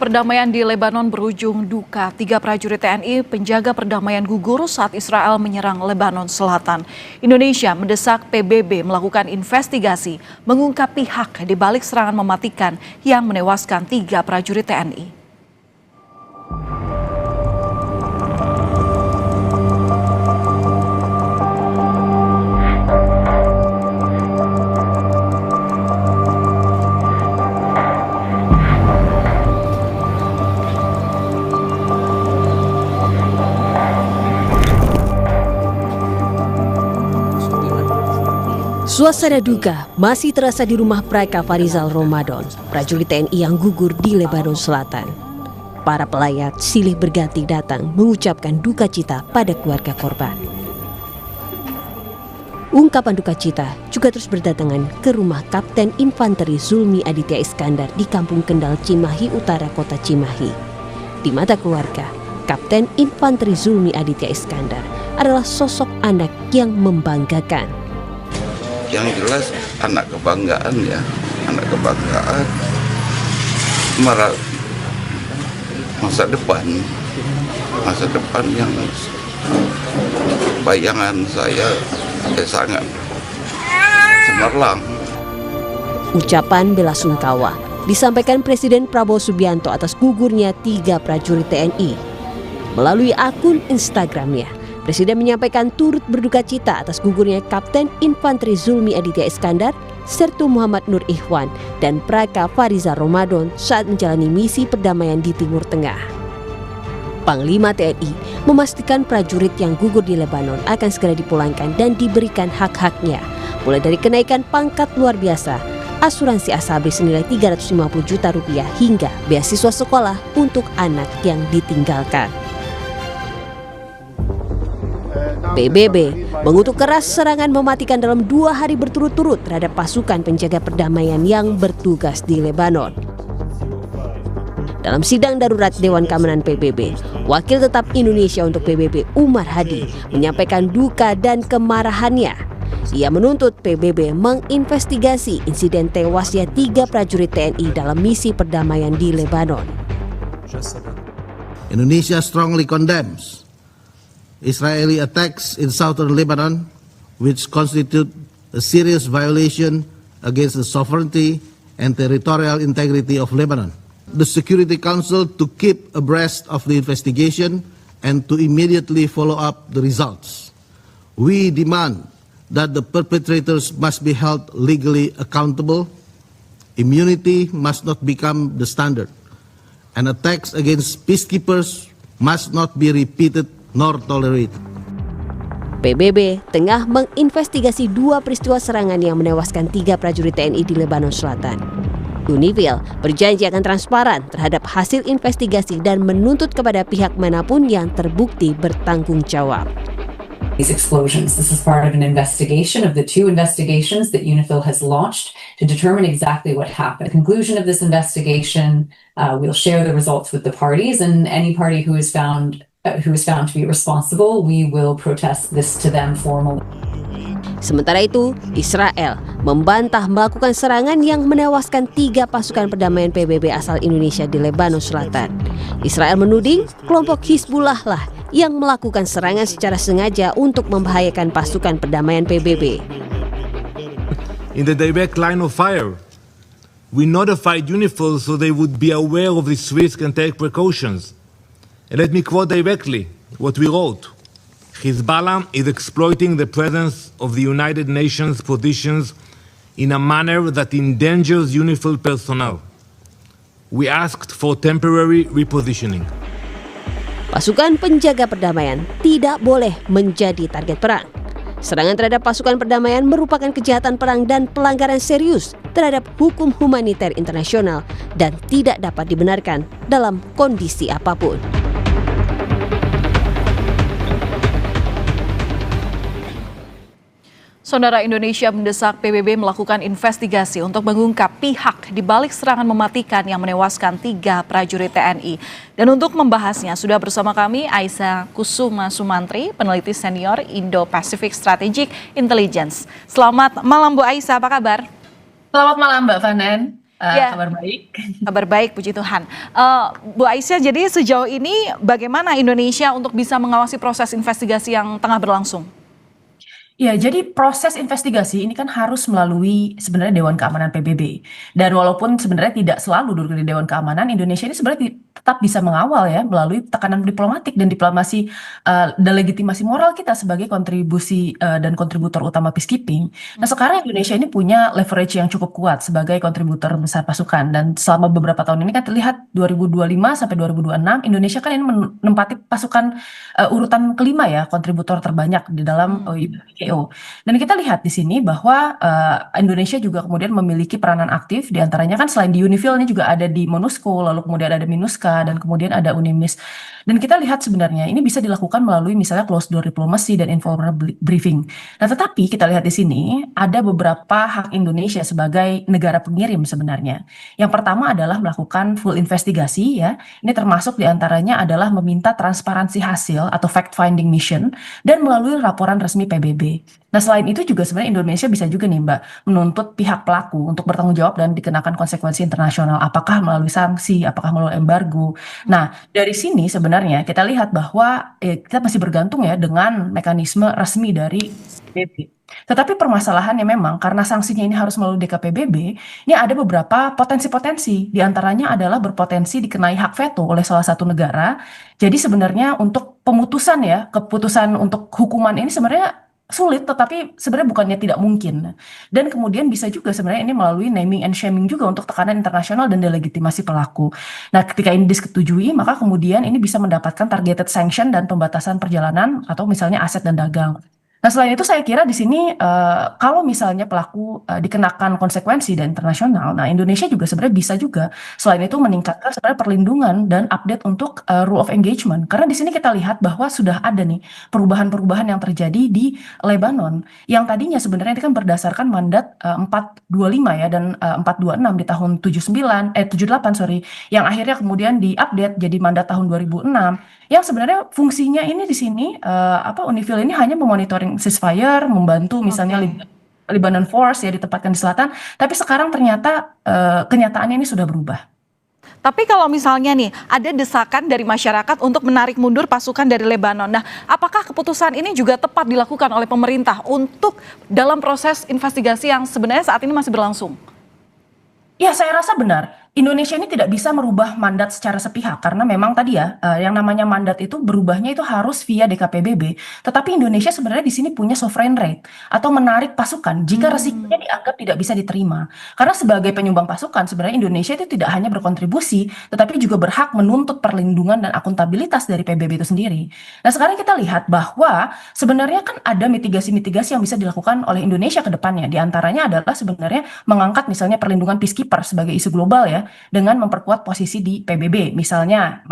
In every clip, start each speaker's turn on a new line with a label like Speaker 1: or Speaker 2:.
Speaker 1: perdamaian di Lebanon berujung duka. 3 prajurit TNI penjaga perdamaian gugur saat Israel menyerang Lebanon Selatan. Indonesia mendesak PBB melakukan investigasi, mengungkap pihak di balik serangan mematikan yang menewaskan 3 prajurit TNI.
Speaker 2: Suasana duka masih terasa di rumah Praeka Farizal Ramadan, prajurit TNI yang gugur di Lebanon Selatan. Para pelayat silih berganti datang mengucapkan duka cita pada keluarga korban. Ungkapan duka cita juga terus berdatangan ke rumah Kapten Infanteri Zulmi Aditya Iskandar di Kampung Kendal, Cimahi Utara, Kota Cimahi. Di mata keluarga, Kapten Infanteri Zulmi Aditya Iskandar adalah sosok anak yang membanggakan.
Speaker 3: Yang jelas anak kebanggaan ya, anak kebanggaan, masa depan yang bayangan saya sangat cemerlang.
Speaker 2: Ucapan bela sungkawa disampaikan Presiden Prabowo Subianto atas gugurnya 3 prajurit TNI. Melalui akun Instagramnya, Presiden menyampaikan turut berduka cita atas gugurnya Kapten Infanteri Zulmi Aditya Iskandar, Sertu Muhammad Nur Ikhwan, dan Praeka Farizal Ramadan saat menjalani misi perdamaian di Timur Tengah. Panglima TNI memastikan prajurit yang gugur di Lebanon akan segera dipulangkan dan diberikan hak-haknya, mulai dari kenaikan pangkat luar biasa, asuransi asabri senilai 350 juta rupiah, hingga beasiswa sekolah untuk anak yang ditinggalkan. PBB mengutuk keras serangan mematikan dalam 2 hari berturut-turut terhadap pasukan penjaga perdamaian yang bertugas di Lebanon. Dalam sidang darurat Dewan Keamanan PBB, Wakil Tetap Indonesia untuk PBB Umar Hadi menyampaikan duka dan kemarahannya. Ia menuntut PBB menginvestigasi insiden tewasnya 3 prajurit TNI dalam misi perdamaian di Lebanon.
Speaker 4: Indonesia strongly condemns Israeli attacks in southern Lebanon, which constitute a serious violation against the sovereignty and territorial integrity of Lebanon. The Security Council to keep abreast of the investigation and to immediately follow up the results. We demand that the perpetrators must be held legally accountable. Immunity must not become the standard, and attacks against peacekeepers must not be repeated nor tolerated.
Speaker 2: PBB tengah menginvestigasi 2 peristiwa serangan yang menewaskan 3 prajurit TNI di Lebanon Selatan. Unifil berjanji akan transparan terhadap hasil investigasi dan menuntut kepada pihak manapun yang terbukti bertanggung jawab.
Speaker 5: These explosions. This is part of an investigation of the 2 investigations that UNIFIL has launched to determine exactly what happened. At the conclusion of this investigation, we'll share the results with the parties, and any party who is found to be responsible, we will protest this to them formally.
Speaker 2: Sementara itu, Israel membantah melakukan serangan yang menewaskan 3 pasukan perdamaian PBB asal Indonesia di Lebanon Selatan. Israel menuding kelompok Hizbullah lah yang melakukan serangan secara sengaja untuk membahayakan pasukan perdamaian PBB.
Speaker 6: In the direct line of fire, we notified UNIFIL so they would be aware of this risk and take precautions. And let me quote directly what we wrote. Hezbollah is exploiting the presence of the United Nations positions in a manner that endangers UNIFIL personnel. We asked for temporary repositioning.
Speaker 2: Pasukan penjaga perdamaian tidak boleh menjadi target perang. Serangan terhadap pasukan perdamaian merupakan kejahatan perang dan pelanggaran serius terhadap hukum humaniter internasional dan tidak dapat dibenarkan dalam kondisi apapun.
Speaker 1: Saudara, Indonesia mendesak PBB melakukan investigasi untuk mengungkap pihak di balik serangan mematikan yang menewaskan 3 prajurit TNI. Dan untuk membahasnya sudah bersama kami Aisyah Kusuma Sumantri, peneliti senior Indo-Pacific Strategic Intelligence. Selamat malam Bu Aisyah, apa kabar?
Speaker 7: Selamat malam Mbak Vanen.
Speaker 1: Ya.
Speaker 7: Kabar baik.
Speaker 1: Kabar baik, puji Tuhan. Bu Aisyah, jadi sejauh ini bagaimana Indonesia untuk bisa mengawasi proses investigasi yang tengah berlangsung?
Speaker 7: Ya, jadi proses investigasi ini kan harus melalui sebenarnya Dewan Keamanan PBB. Dan walaupun sebenarnya tidak selalu duduk di Dewan Keamanan, Indonesia ini sebenarnya tetap bisa mengawal ya melalui tekanan diplomatik dan diplomasi dan legitimasi moral kita sebagai kontribusi dan kontributor utama peacekeeping. Nah, sekarang Indonesia ini punya leverage yang cukup kuat sebagai kontributor besar pasukan, dan selama beberapa tahun ini kan terlihat 2025 sampai 2026 Indonesia kan ini menempati pasukan urutan kelima ya, kontributor terbanyak di dalam PKO. Dan kita lihat di sini bahwa Indonesia juga kemudian memiliki peranan aktif, diantaranya kan selain di UNIFIL ini juga ada di MONUSCO, lalu kemudian ada MINUSCA, dan kemudian ada UNIMIS. Dan kita lihat sebenarnya ini bisa dilakukan melalui misalnya closed door diplomacy dan informal briefing. Nah, tetapi kita lihat di sini ada beberapa hak Indonesia sebagai negara pengirim sebenarnya. Yang pertama adalah melakukan full investigasi ya. Ini termasuk diantaranya adalah meminta transparansi hasil atau fact finding mission dan melalui laporan resmi PBB. Nah, selain itu juga sebenarnya Indonesia bisa juga nih Mbak menuntut pihak pelaku untuk bertanggung jawab dan dikenakan konsekuensi internasional, apakah melalui sanksi, apakah melalui embargo. Nah, dari sini sebenarnya kita lihat bahwa kita masih bergantung ya dengan mekanisme resmi dari PBB. Tetapi permasalahannya memang karena sanksinya ini harus melalui DKPBB, ini ada beberapa potensi-potensi. Di antaranya adalah berpotensi dikenai hak veto oleh salah satu negara. Jadi sebenarnya untuk pemutusan ya, keputusan untuk hukuman ini sebenarnya sulit, tetapi sebenarnya bukannya tidak mungkin. Dan kemudian bisa juga sebenarnya ini melalui naming and shaming juga untuk tekanan internasional dan delegitimasi pelaku. Nah, ketika ini disetujui, maka kemudian ini bisa mendapatkan targeted sanction dan pembatasan perjalanan atau misalnya aset dan dagang. Nah, selain itu saya kira di sini kalau misalnya pelaku dikenakan konsekuensi dan internasional, nah Indonesia juga sebenarnya bisa juga selain itu meningkatkan sebenarnya perlindungan dan update untuk rule of engagement. Karena di sini kita lihat bahwa sudah ada nih perubahan-perubahan yang terjadi di Lebanon yang tadinya sebenarnya itu kan berdasarkan mandat 425 ya dan 426 di tahun 78 sorry, yang akhirnya kemudian diupdate jadi mandat tahun 2006. Yang sebenarnya fungsinya ini di sini UNIFIL ini hanya memonitoring ceasefire, membantu misalnya Lebanon Force ya ditempatkan di selatan, tapi sekarang ternyata kenyataannya ini sudah berubah.
Speaker 1: Tapi kalau misalnya nih ada desakan dari masyarakat untuk menarik mundur pasukan dari Lebanon, nah apakah keputusan ini juga tepat dilakukan oleh pemerintah untuk dalam proses investigasi yang sebenarnya saat ini masih berlangsung?
Speaker 7: Ya, saya rasa benar. Indonesia ini tidak bisa merubah mandat secara sepihak karena memang tadi ya yang namanya mandat itu berubahnya itu harus via DKPBB. Tetapi Indonesia sebenarnya di sini punya sovereign right atau menarik pasukan jika resikonya dianggap tidak bisa diterima. Karena sebagai penyumbang pasukan sebenarnya Indonesia itu tidak hanya berkontribusi tetapi juga berhak menuntut perlindungan dan akuntabilitas dari PBB itu sendiri. Nah, sekarang kita lihat bahwa sebenarnya kan ada mitigasi-mitigasi yang bisa dilakukan oleh Indonesia ke depannya. Di antaranya adalah sebenarnya mengangkat misalnya perlindungan peacekeeper sebagai isu global ya, dengan memperkuat posisi di PBB. Misalnya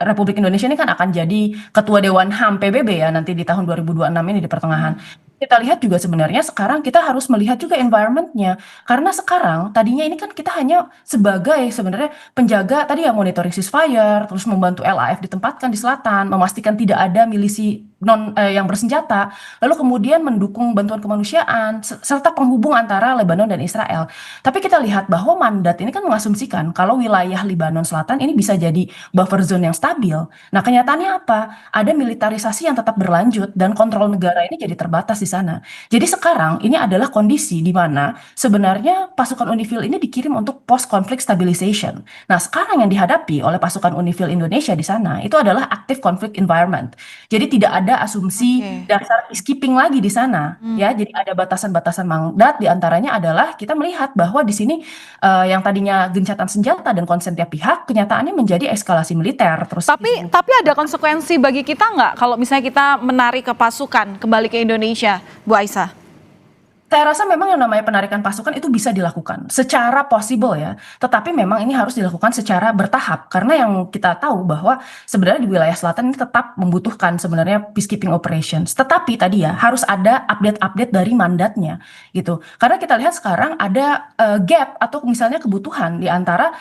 Speaker 7: Republik Indonesia ini kan akan jadi ketua Dewan HAM PBB ya nanti di tahun 2026 ini di pertengahan. Kita lihat juga sebenarnya sekarang kita harus melihat juga environment-nya. Karena sekarang tadinya ini kan kita hanya sebagai sebenarnya penjaga tadi ya monitoring ceasefire, terus membantu LAF ditempatkan di selatan, memastikan tidak ada milisi yang bersenjata, lalu kemudian mendukung bantuan kemanusiaan serta penghubung antara Lebanon dan Israel. Tapi kita lihat bahwa mandat ini kan mengasumsikan kalau wilayah Lebanon Selatan ini bisa jadi buffer zone yang stabil. Nah, kenyataannya apa? Ada militarisasi yang tetap berlanjut dan kontrol negara ini jadi terbatas di sana. Jadi sekarang ini adalah kondisi di mana sebenarnya pasukan UNIFIL ini dikirim untuk post conflict stabilization. Nah, sekarang yang dihadapi oleh pasukan UNIFIL Indonesia di sana itu adalah active conflict environment. Jadi tidak ada asumsi dasar peacekeeping lagi di sana ya. Jadi ada batasan-batasan mandat, di antaranya adalah kita melihat bahwa di sini yang tadinya gencatan senjata dan konsen tiap pihak kenyataannya menjadi eskalasi militer. Terus
Speaker 1: tapi ada konsekuensi bagi kita nggak kalau misalnya kita menarik ke pasukan kembali ke Indonesia, Bu Aisyah?
Speaker 7: Saya rasa memang yang namanya penarikan pasukan itu bisa dilakukan secara possible ya, tetapi memang ini harus dilakukan secara bertahap karena yang kita tahu bahwa sebenarnya di wilayah selatan ini tetap membutuhkan sebenarnya peacekeeping operations. Tetapi tadi ya harus ada update-update dari mandatnya gitu. Karena kita lihat sekarang ada gap atau misalnya kebutuhan di antara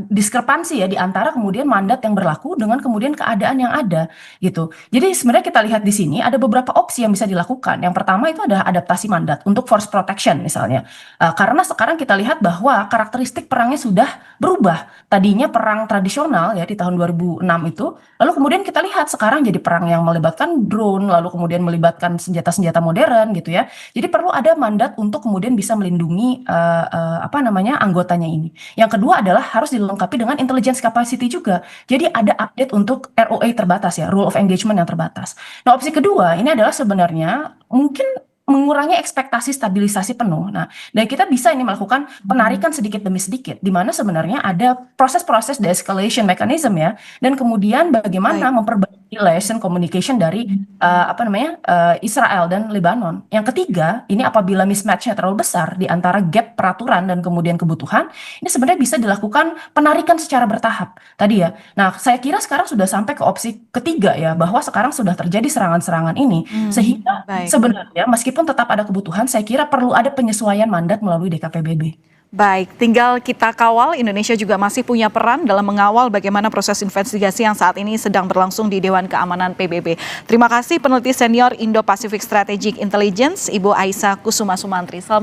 Speaker 7: diskrepansi ya di antara kemudian mandat yang berlaku dengan kemudian keadaan yang ada gitu. Jadi sebenarnya kita lihat di sini ada beberapa opsi yang bisa dilakukan. Yang pertama itu ada adalah adaptasi mandat untuk force protection misalnya. Karena sekarang kita lihat bahwa karakteristik perangnya sudah berubah. Tadinya perang tradisional ya di tahun 2006 itu, lalu kemudian kita lihat sekarang jadi perang yang melibatkan drone, lalu kemudian melibatkan senjata-senjata modern gitu ya. Jadi perlu ada mandat untuk kemudian bisa melindungi anggotanya ini. Yang kedua adalah harus dilengkapi dengan intelligence capacity juga. Jadi ada update untuk ROA terbatas ya, rule of engagement yang terbatas. Nah, opsi kedua ini adalah sebenarnya mungkin mengurangi ekspektasi stabilisasi penuh. Nah, dan kita bisa ini melakukan penarikan sedikit demi sedikit, di mana sebenarnya ada proses-proses de-escalation mechanism ya, dan kemudian bagaimana memperbaiki liaison communication dari Israel dan Lebanon. Yang ketiga, ini apabila mismatch-nya terlalu besar di antara gap peraturan dan kemudian kebutuhan, ini sebenarnya bisa dilakukan penarikan secara bertahap tadi ya. Nah, saya kira sekarang sudah sampai ke opsi ketiga ya, bahwa sekarang sudah terjadi serangan-serangan ini, sehingga sebenarnya meskipun tetap ada kebutuhan, saya kira perlu ada penyesuaian mandat melalui DKPBB.
Speaker 1: Baik, tinggal kita kawal. Indonesia juga masih punya peran dalam mengawal bagaimana proses investigasi yang saat ini sedang berlangsung di Dewan Keamanan PBB. Terima kasih peneliti senior Indo-Pacific Strategic Intelligence, Ibu Aisyah Kusuma Sumantri. Salam